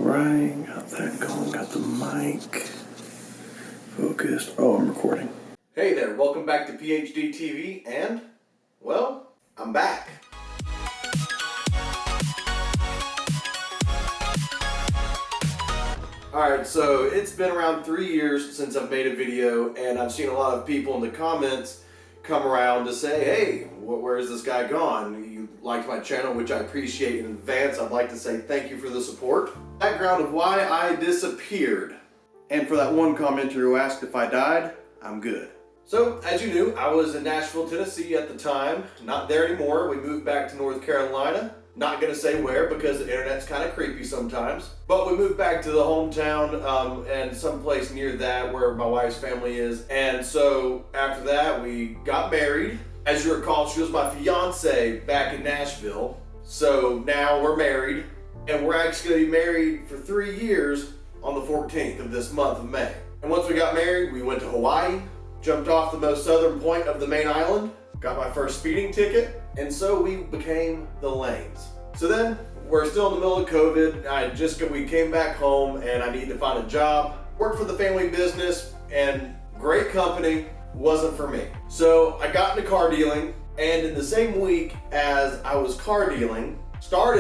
Alright, got that going, got the mic focused. Oh, I'm recording. Hey there, welcome back to PH.d TV, and, well, I'm back. Alright, so it's been around 3 years since I've made a video, and I've seen a lot of people in the comments come around to say, hey, where's this guy gone? You liked my channel, which I appreciate in advance. I'd like to say thank you for the support. Background of why I disappeared. And for that one commenter who asked if I died, I'm good. So, as you knew, I was in Nashville, Tennessee at the time. Not there anymore. We moved back to North Carolina. Not gonna say where because the internet's kind of creepy sometimes. But we moved back to the hometown and someplace near that where my wife's family is. And so after that, we got married. As you recall, she was my fiance back in Nashville. So now we're married, and we're actually gonna be married for 3 years on the 14th of this month of May. And once we got married, we went to Hawaii, jumped off the most southern point of the main island, got my first speeding ticket, and so we became the Lanes. So then, we're still in the middle of COVID. We came back home and I needed to find a job. Worked for the family business, and great company, wasn't for me. So I got into car dealing, and in the same week as I was started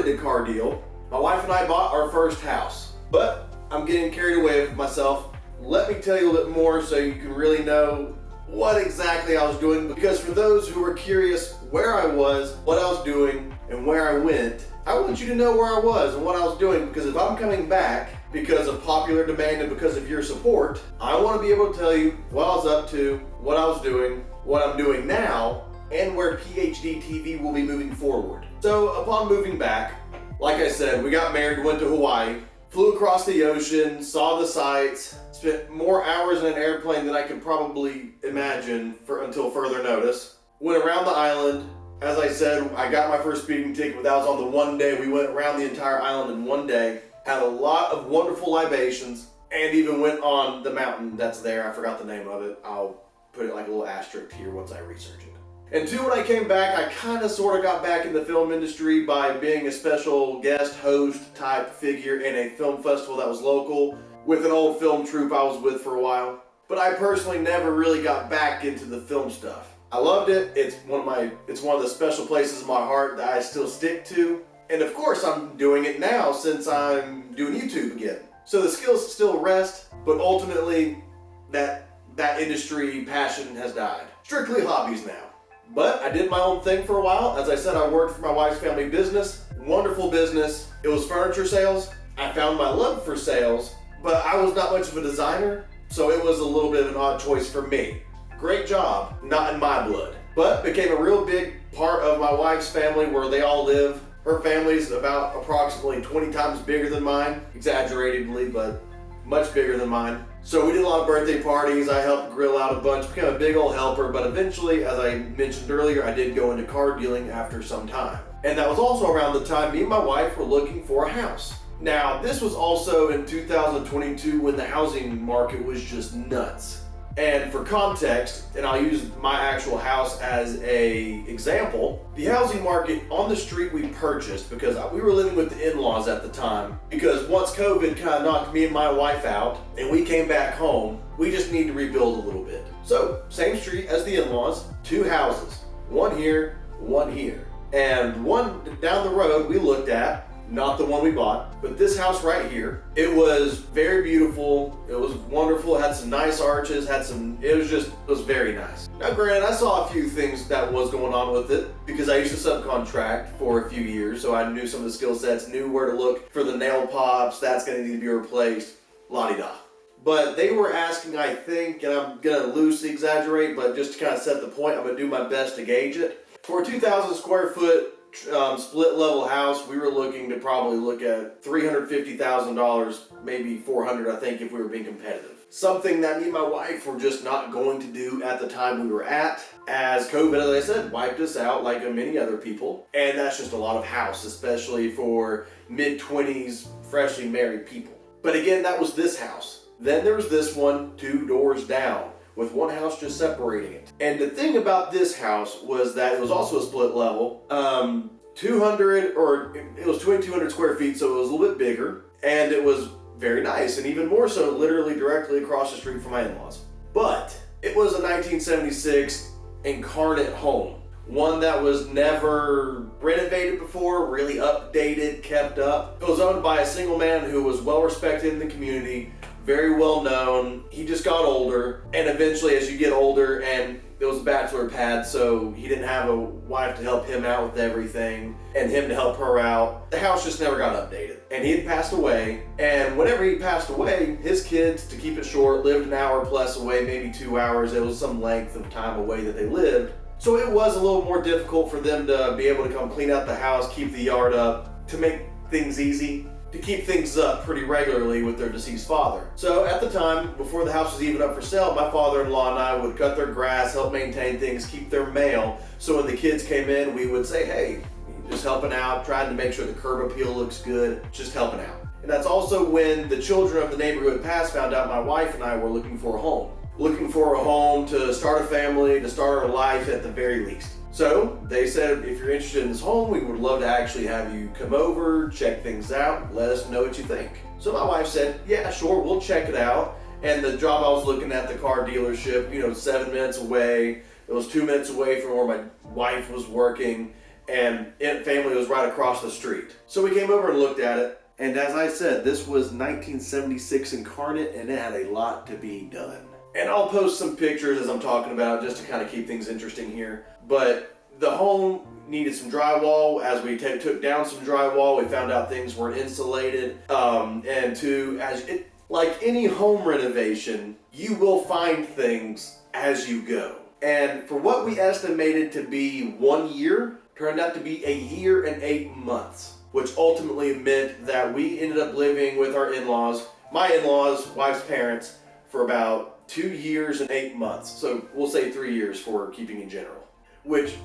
to car deal, my wife and I bought our first house. But I'm getting carried away with myself. Let me tell you a little bit more so you can really know what exactly I was doing, because for those who were curious where I was, what I was doing, and where I went, I want you to know where I was and what I was doing, because if I'm coming back because of popular demand and because of your support, I want to be able to tell you what I was up to, what I was doing, what I'm doing now, and where PH.d TV will be moving forward. So upon moving back, like I said, we got married, went to Hawaii, flew across the ocean, saw the sights, spent more hours in an airplane than I could probably imagine until further notice. Went around the island. As I said, I got my first speeding ticket, but that was on the one day. We went around the entire island in one day. Had a lot of wonderful libations, and even went on the mountain that's there. I forgot the name of it. I'll put it like a little asterisk here once I research it. And two, when I came back, I kind of sort of got back in the film industry by being a special guest host type figure in a film festival that was local with an old film troupe I was with for a while. But I personally never really got back into the film stuff. I loved it. It's one of the special places in my heart that I still stick to. And of course I'm doing it now since I'm doing YouTube again. So the skills still rest, but ultimately that industry passion has died. Strictly hobbies now. But I did my own thing for a while. As I said, I worked for my wife's family business. Wonderful business. It was furniture sales. I found my love for sales, but I was not much of a designer, so it was a little bit of an odd choice for me. Great job, not in my blood. But became a real big part of my wife's family where they all live. Her family's about approximately 20 times bigger than mine, exaggeratedly, but much bigger than mine. So we did a lot of birthday parties. I helped grill out a bunch, became a big old helper, but eventually, as I mentioned earlier, I did go into car dealing after some time. And that was also around the time me and my wife were looking for a house. Now, this was also in 2022 when the housing market was just nuts. And for context, and I'll use my actual house as an example, the housing market on the street we purchased, because we were living with the in-laws at the time, because once COVID kind of knocked me and my wife out and we came back home, we just need to rebuild a little bit. So, same street as the in-laws, 2 houses, one here, one here. And one down the road we looked at, not the one we bought, but this house right here. It was very beautiful. It was wonderful. It had some nice arches, it was very nice. Now granted, I saw a few things that was going on with it because I used to subcontract for a few years, so I knew some of the skill sets, knew where to look for the nail pops, that's gonna need to be replaced, la-di-da. But they were asking, I think, and I'm gonna loosely exaggerate, but just to kind of set the point, I'm gonna do my best to gauge it. For a 2,000 square foot split level house, we were looking to probably look at $350,000, maybe $400,000, I think, if we were being competitive. Something that me and my wife were just not going to do at the time we were at, as COVID, as I said, wiped us out like many other people. And that's just a lot of house, especially for mid-20s, freshly married people. But again, that was this house. Then there was this one 2 doors down, with one house just separating it. And the thing about this house was that it was also a split level. it was 2,200 square feet, so it was a little bit bigger, and it was very nice, and even more so, literally directly across the street from my in-laws. But it was a 1976 incarnate home. One that was never renovated before, really updated, kept up. It was owned by a single man who was well respected in the community, very well known. He just got older, and eventually as you get older, and it was a bachelor pad, so he didn't have a wife to help him out with everything and him to help her out. The house just never got updated. And he had passed away, and whenever he passed away, his kids, to keep it short, lived an hour plus away, maybe 2 hours. It was some length of time away that they lived. So it was a little more difficult for them to be able to come clean out the house, keep the yard up, to make things easy, to keep things up pretty regularly with their deceased father. So at the time, before the house was even up for sale, my father-in-law and I would cut their grass, help maintain things, keep their mail. So when the kids came in, we would say, hey, just helping out, trying to make sure the curb appeal looks good, just helping out. And that's also when the children of the neighborhood past found out my wife and I were looking for a home. Looking for a home to start a family, to start our life at the very least. So they said, if you're interested in this home, we would love to actually have you come over, check things out, let us know what you think. So my wife said, yeah, sure, we'll check it out. And the job I was looking at, the car dealership, 7 minutes away. It was 2 minutes away from where my wife was working, and family was right across the street. So we came over and looked at it. And as I said, this was 1976 incarnate, and it had a lot to be done. And I'll post some pictures as I'm talking about just to kind of keep things interesting here. But the home needed some drywall. As we took down some drywall, we found out things weren't insulated. And two, like any home renovation, you will find things as you go. And for what we estimated to be 1 year, turned out to be 1 year and 8 months, which ultimately meant that we ended up living with our in-laws, my in-laws, wife's parents, for about 2 years and 8 months. So we'll say 3 years for keeping in general, which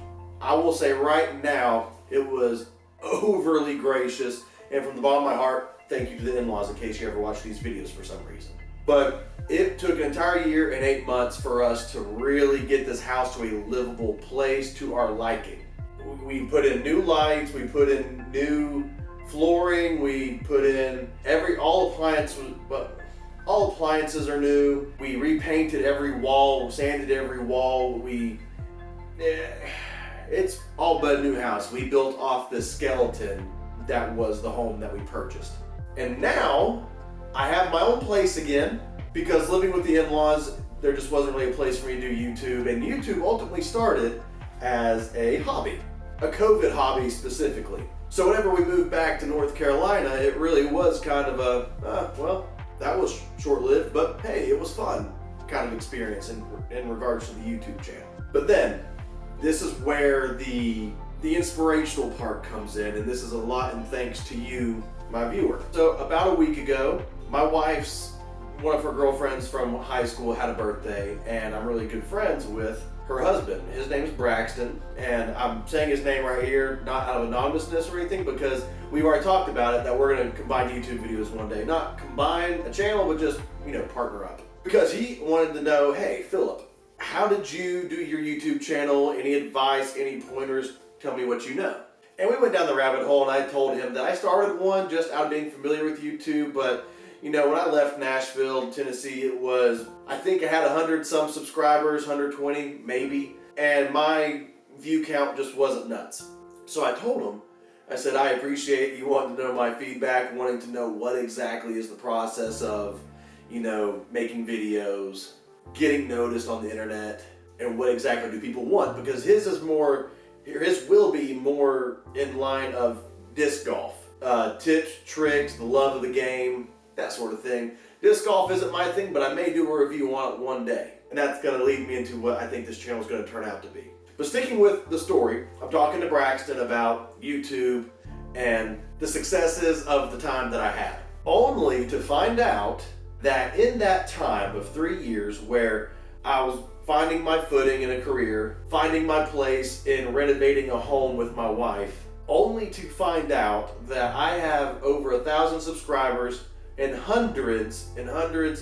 I will say right now, it was overly gracious. And from the bottom of my heart, thank you to the in-laws in case you ever watch these videos for some reason. But it took an entire year and 8 months for us to really get this house to a livable place to our liking. We put in new lights, we put in new flooring, we put in all appliances are new. We repainted every wall, sanded every wall. It's all but a new house. We built off the skeleton that was the home that we purchased. And now I have my own place again, because living with the in-laws, there just wasn't really a place for me to do YouTube. And YouTube ultimately started as a hobby, a COVID hobby specifically. So whenever we moved back to North Carolina, it really was kind of that was short-lived, but hey, it was fun kind of experience in regards to the YouTube channel. But then, this is where the inspirational part comes in, and this is a lot in thanks to you, my viewer. So about a week ago, my wife's, one of her girlfriends from high school had a birthday, and I'm really good friends with her husband. His name is Braxton, and I'm saying his name right here, not out of anonymousness or anything, because we've already talked about it, that we're gonna combine YouTube videos one day. Not combine a channel, but just, partner up. Because he wanted to know, hey, Philip, how did you do your YouTube channel? Any advice, any pointers? Tell me what you know. And we went down the rabbit hole, and I told him that I started one just out of being familiar with YouTube, but when I left Nashville, Tennessee, it was, I think I had 100 some subscribers, 120 maybe, and my view count just wasn't nuts. So I told him, I said, I appreciate you wanting to know my feedback, wanting to know what exactly is the process of, making videos, getting noticed on the internet, and what exactly do people want, because his will be more in line of disc golf. Tips, tricks, the love of the game, that sort of thing. Disc golf isn't my thing, but I may do a review on it one day. And that's going to lead me into what I think this channel is going to turn out to be. But sticking with the story, I'm talking to Braxton about YouTube and the successes of the time that I had. Only to find out that in that time of 3 years where I was finding my footing in a career, finding my place in renovating a home with my wife, only to find out that I have over 1,000 subscribers and hundreds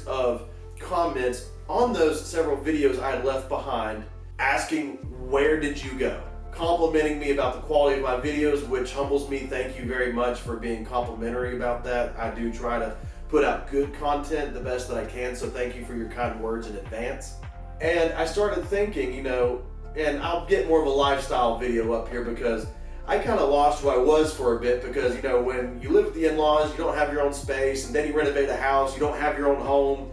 of comments on those several videos I had left behind asking, where did you go? complimenting me about the quality of my videos, which humbles me. Thank you very much for being complimentary about that. I do try to put out good content the best that I can, so thank you for your kind words in advance. And I started thinking, you know, and I'll get more of a lifestyle video up here because I kind of lost who I was for a bit because, you know, when you live with the in-laws, you don't have your own space, and then you renovate a house, you don't have your own home.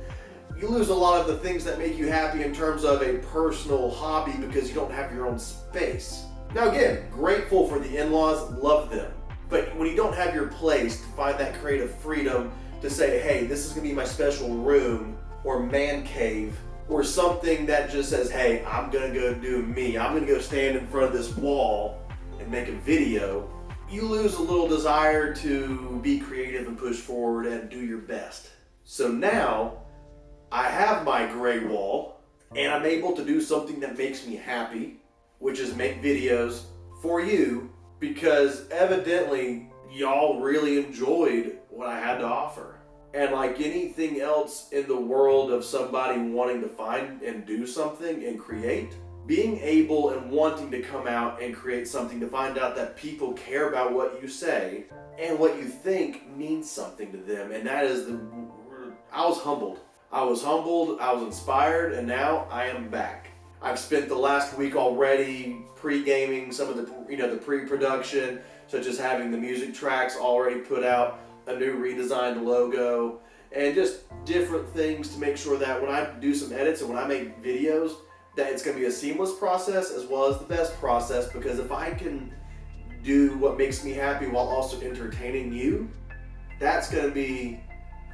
You lose a lot of the things that make you happy in terms of a personal hobby because you don't have your own space. Now again, grateful for the in-laws, love them. But when you don't have your place to find that creative freedom to say, hey, this is gonna be my special room or man cave, or something that just says, hey, I'm gonna go do me. I'm gonna go stand in front of this wall and make a video. You lose a little desire to be creative and push forward and do your best. So now I have my gray wall and I'm able to do something that makes me happy, which is make videos for you because evidently y'all really enjoyed what I had to offer. And like anything else in the world of somebody wanting to find and do something and create, being able and wanting to come out and create something to find out that people care about what you say and what you think means something to them. And that is I was humbled. I was inspired, and now I am back. I've spent the last week already pre-gaming some of the pre-production, such as having the music tracks already put out, a new redesigned logo, and just different things to make sure that when I do some edits and when I make videos, that it's going to be a seamless process as well as the best process, because if I can do what makes me happy while also entertaining you, that's going to be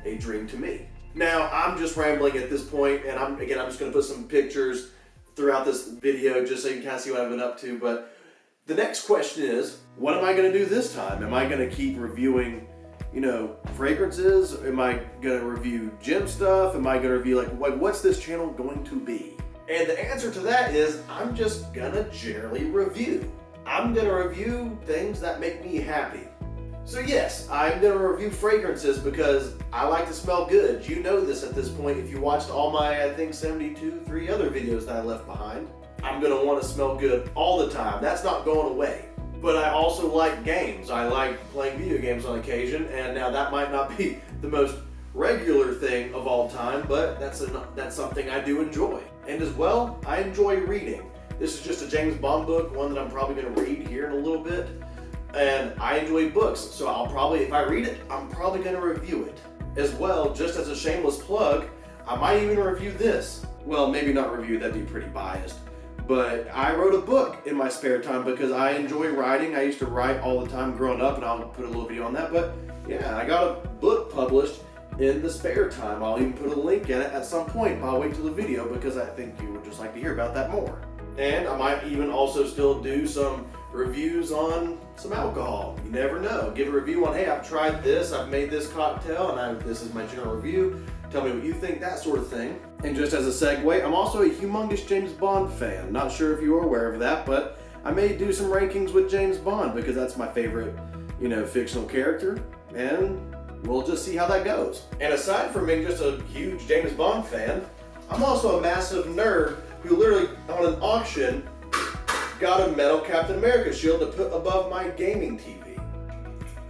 a dream to me. Now, I'm just rambling at this point, and I'm just going to put some pictures throughout this video just so you can kind of see what I've been up to. But the next question is, what am I going to do this time? Am I going to keep reviewing, fragrances? Am I going to review gym stuff? Am I going to review, what's this channel going to be? And the answer to that is, I'm just going to generally review. I'm going to review things that make me happy. So yes, I'm going to review fragrances because I like to smell good. You know this at this point if you watched all my, I think, 3 other videos that I left behind. I'm going to want to smell good all the time. That's not going away. But I also like games. I like playing video games on occasion, and now that might not be the most regular thing of all time, but that's something I do enjoy. And as well, I enjoy reading. This is just a James Bond book, one that I'm probably going to read here in a little bit. And I enjoy books, so if I read it, I'm probably going to review it. As well, just as a shameless plug, I might even review this. Well, maybe not review, that'd be pretty biased. But I wrote a book in my spare time because I enjoy writing. I used to write all the time growing up, and I'll put a little video on that. But yeah, I got a book published in the spare time. I'll even put a link in it at some point, but I'll wait till the video because I think you would just like to hear about that more. And I might even also still do some reviews on some alcohol. You never know. Give a review on, hey, I've tried this, I've made this cocktail, and this is my general review. Tell me what you think, that sort of thing. And just as a segue, I'm also a humongous James Bond fan. Not sure if you are aware of that, but I may do some rankings with James Bond because that's my favorite, fictional character. And we'll just see how that goes. And aside from being just a huge James Bond fan, I'm also a massive nerd who literally, on an auction, got a metal Captain America shield to put above my gaming TV.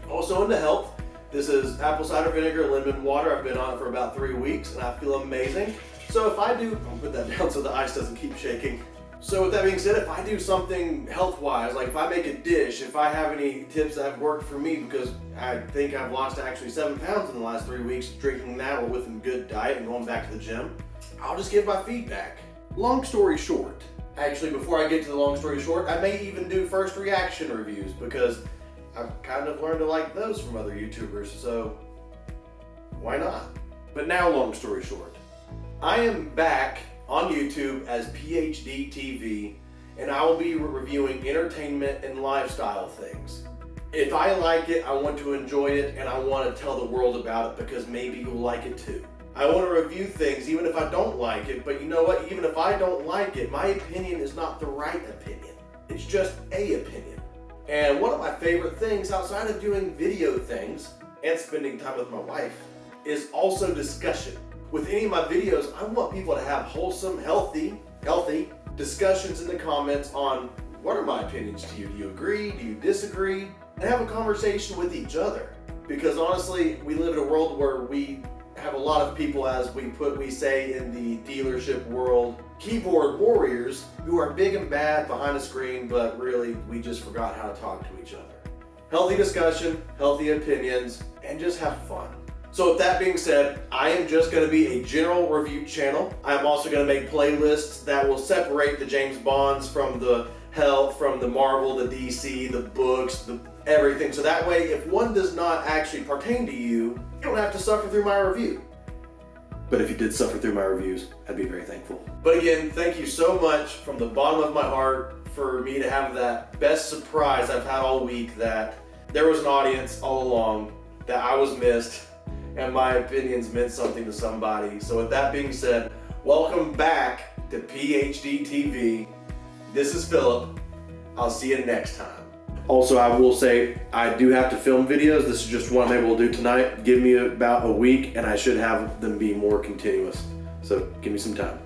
Also into health, this is apple cider vinegar, lemon water. I've been on it for about 3 weeks and I feel amazing. So if I do, I'll put that down so the ice doesn't keep shaking. So with that being said, if I do something health-wise, like if I make a dish, if I have any tips that have worked for me, because I think I've lost actually 7 pounds in the last 3 weeks drinking that or with a good diet and going back to the gym, I'll just give my feedback. Long story short, actually before I get to the long story short, I may even do first reaction reviews because I've kind of learned to like those from other YouTubers, so why not? But now long story short, I am back on YouTube as PH.d TV, and I will be reviewing entertainment and lifestyle things. If I like it, I want to enjoy it, and I want to tell the world about it because maybe you'll like it too. I want to review things even if I don't like it, but you know what? Even if I don't like it, my opinion is not the right opinion. It's just a opinion. And one of my favorite things outside of doing video things and spending time with my wife is also discussion. With any of my videos, I want people to have wholesome, healthy discussions in the comments on what are my opinions to you? Do you agree? Do you disagree? And have a conversation with each other. Because honestly, we live in a world where we have a lot of people, as we say in the dealership world, keyboard warriors who are big and bad behind a screen, but really we just forgot how to talk to each other. Healthy discussion, healthy opinions, and just have fun. So with that being said, I am just going to be a general review channel. I'm also going to make playlists that will separate the James Bonds from the from the Marvel, the DC, the books, everything. So that way, if one does not actually pertain to you, you don't have to suffer through my review. But if you did suffer through my reviews, I'd be very thankful. But again, thank you so much from the bottom of my heart for me to have that best surprise I've had all week, that there was an audience all along, that I was missed, and my opinions meant something to somebody. So with that being said, welcome back to PH.d TV. This is Philip. I'll see you next time. Also, I will say, I do have to film videos. This is just one I'm able to do tonight. Give me about a week and I should have them be more continuous. So give me some time.